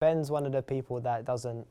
Ben's one of the people that doesn't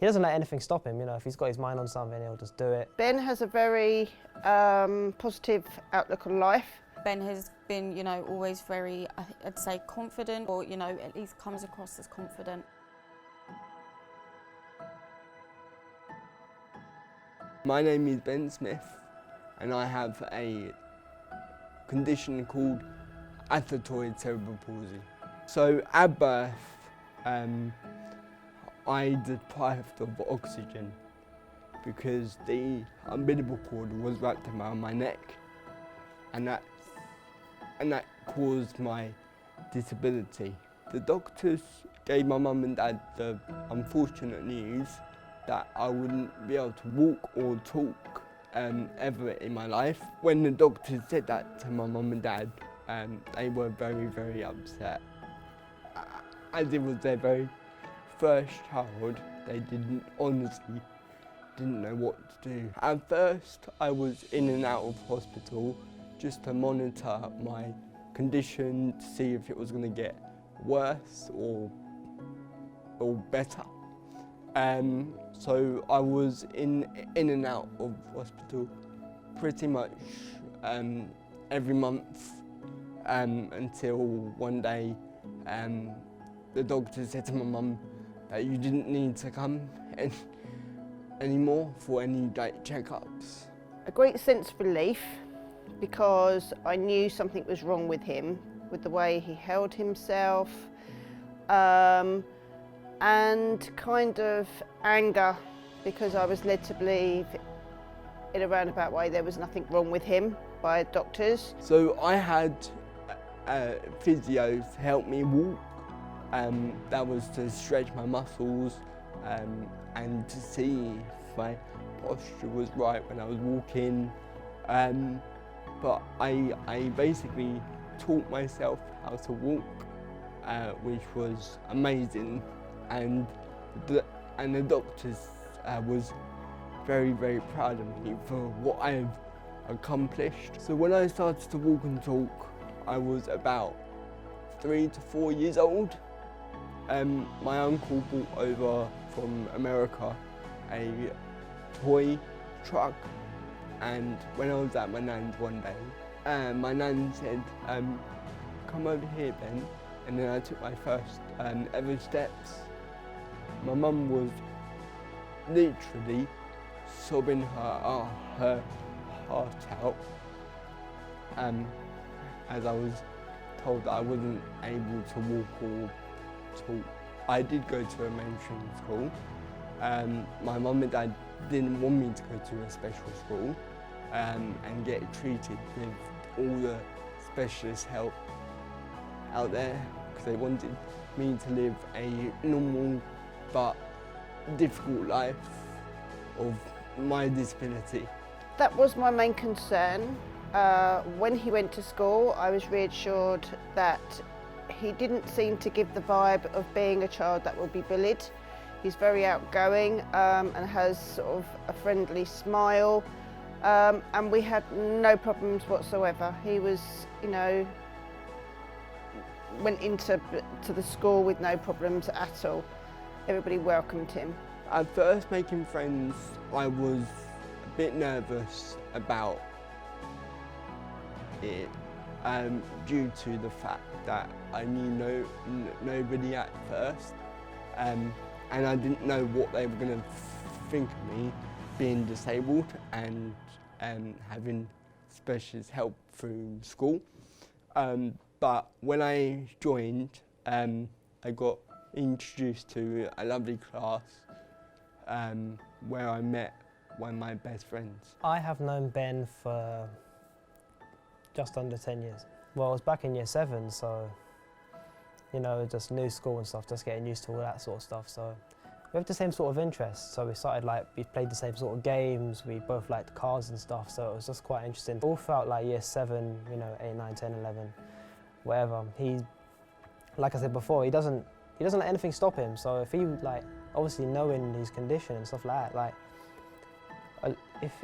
let anything stop him. You know, if he's got his mind on something, he'll just do it. Ben has a very positive outlook on life. Ben has been, you know, always very, I'd say, confident, or, you know, at least comes across as confident. My name is Ben Smith, and I have a condition called athetoid cerebral palsy. So at birth, I deprived of oxygen because the umbilical cord was wrapped around my neck, and that caused my disability. The doctors gave my mum and dad the unfortunate news that I wouldn't be able to walk or talk ever in my life. When the doctors said that to my mum and dad, they were very, very upset. As it was their very first child, they honestly didn't know what to do. At first, I was in and out of hospital just to monitor my condition to see if it was going to get worse or better. So I was in and out of hospital pretty much every month until one day the doctor said to my mum that you didn't need to come anymore for any checkups. A great sense of relief, because I knew something was wrong with him, with the way he held himself, and kind of anger, because I was led to believe in a roundabout way there was nothing wrong with him by doctors. So I had physio to help me walk. That was to stretch my muscles and to see if my posture was right when I was walking. But I basically taught myself how to walk, which was amazing, and the doctors was very, very proud of me for what I've accomplished. So when I started to walk and talk, I was about 3 to 4 years old. My uncle brought over from America a toy truck, and when I was at my nan's one day, my nan said, come over here, Ben, and then I took my first ever steps. My mum was literally sobbing her heart out as I was told that I wasn't able to walk or talk. I did go to a mainstream school. My mum and dad didn't want me to go to a special school and get treated with all the specialist help out there, because they wanted me to live a normal but difficult life of my disability. That was my main concern. When he went to school, I was reassured that he didn't seem to give the vibe of being a child that will be bullied. He's very outgoing and has sort of a friendly smile, and we had no problems whatsoever. He was, you know, went into the school with no problems at all. Everybody welcomed him. At first, making friends, I was a bit nervous about it due to the fact that I knew nobody at first, and I didn't know what they were going to think of me being disabled and having specialist help through school. But when I joined, I got introduced to a lovely class where I met one of my best friends. I have known Ben for just under 10 years. Well, I was back in year 7, so, you know, just new school and stuff, just getting used to all that sort of stuff. So we have the same sort of interests. So we started, we played the same sort of games, we both liked cars and stuff, so it was just quite interesting. It all felt like year 7, you know, 8, 9, 10, 11, whatever. He, like I said before, he doesn't let anything stop him. So if he, obviously knowing his condition and stuff like that,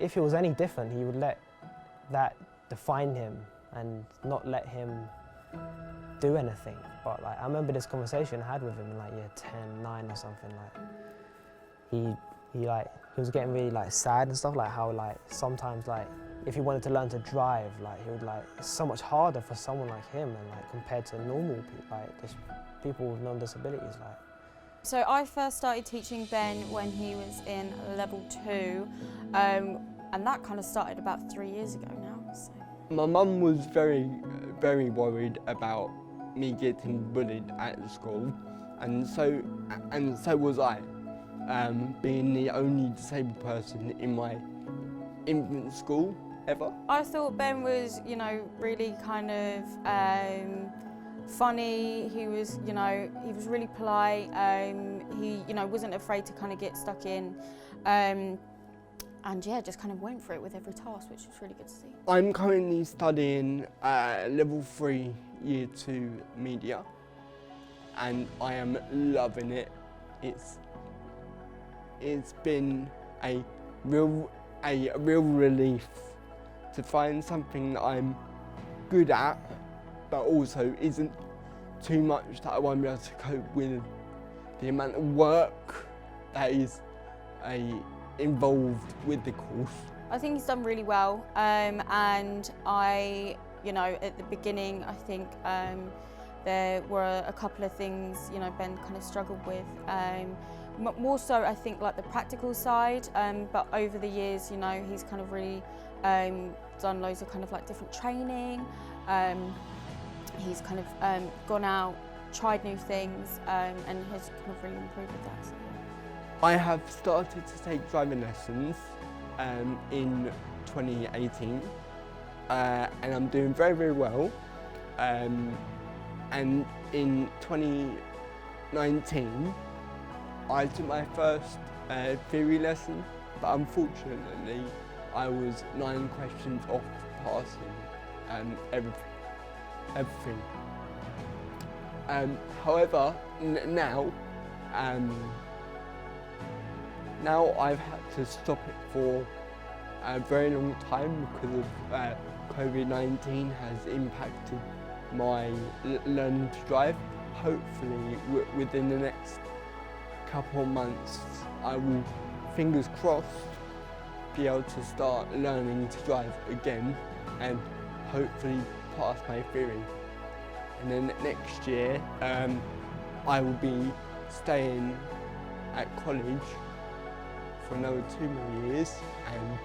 if he was any different, he would let that define him and not let him do anything. But like I remember this conversation I had with him in like year 10, 9 or something. Like he was getting really like sad and stuff. Like how like sometimes like if he wanted to learn to drive, like he would like it's so much harder for someone like him and like compared to normal people, like just people with non-disabilities. Like. So I first started teaching Ben when he was in level 2, and that kind of started about 3 years ago now. So. My mum was very worried about me getting bullied at school, and so was I, being the only disabled person in my infant school ever. I thought Ben was, you know, really kind of funny. He was, you know, he was really polite. He, you know, wasn't afraid to kind of get stuck in. And yeah, just kind of went for it with every task, which was really good to see. I'm currently studying level 3 year 2 media, and I am loving it. It's been a real relief to find something that I'm good at, but also isn't too much that I won't be able to cope with the amount of work that is involved with the course. I think he's done really well, and I, you know, at the beginning, I think there were a couple of things, you know, Ben kind of struggled with. More so, I think, like the practical side, but over the years, you know, he's kind of really done loads of kind of like different training. He's kind of gone out, tried new things, and has kind of really improved with that. So. I have started to take driving lessons in 2018, and I'm doing very well. And in 2019, I took my first theory lesson, but unfortunately, I was 9 questions off passing everything. However, now I've had to stop it for a very long time because of COVID-19 has impacted my learning to drive. Hopefully within the next couple of months I will, fingers crossed, be able to start learning to drive again and hopefully pass my theory. And then next year I will be staying at college for another 2 more years, and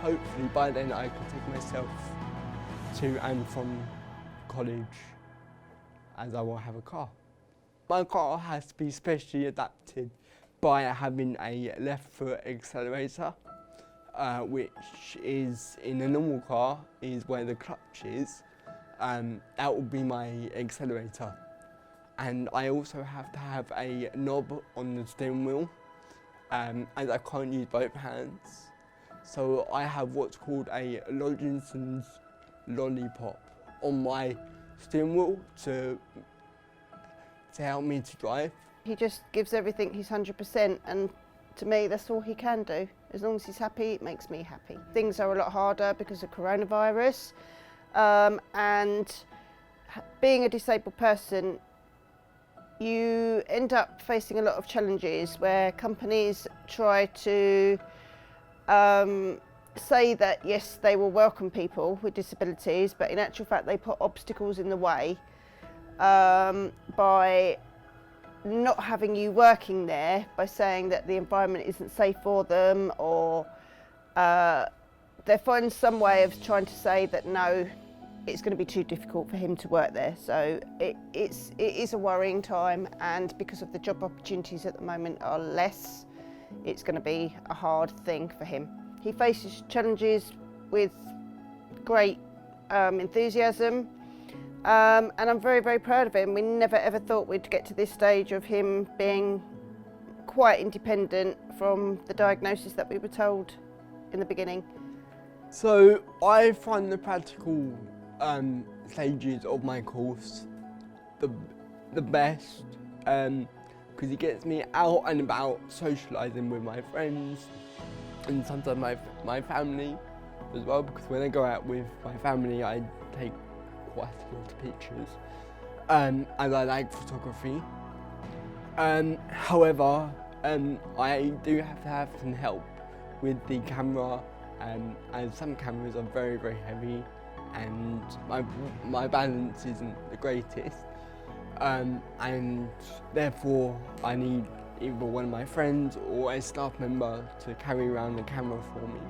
hopefully by then I can take myself to and from college, as I will have a car. My car has to be specially adapted by having a left foot accelerator, which is in a normal car is where the clutch is. That will be my accelerator. And I also have to have a knob on the steering wheel, as I can't use both hands. So I have what's called a Loginson's lollipop on my steering wheel to help me to drive. He just gives everything his 100%, and to me that's all he can do. As long as he's happy, it makes me happy. Things are a lot harder because of coronavirus, and being a disabled person, you end up facing a lot of challenges where companies try to say that yes, they will welcome people with disabilities, but in actual fact they put obstacles in the way by not having you working there, by saying that the environment isn't safe for them, or they find some way of trying to say that no, it's going to be too difficult for him to work there. So it is a worrying time, and because of the job opportunities at the moment are less, it's going to be a hard thing for him. He faces challenges with great enthusiasm, and I'm very proud of him. We never ever thought we'd get to this stage of him being quite independent from the diagnosis that we were told in the beginning. So I find the practical stages of my course the best, because it gets me out and about socialising with my friends and sometimes my family as well, because when I go out with my family I take quite a lot of pictures. as I like photography. However, I do have to have some help with the camera, as some cameras are very, very heavy and my balance isn't the greatest, and therefore I need either one of my friends or a staff member to carry around the camera for me.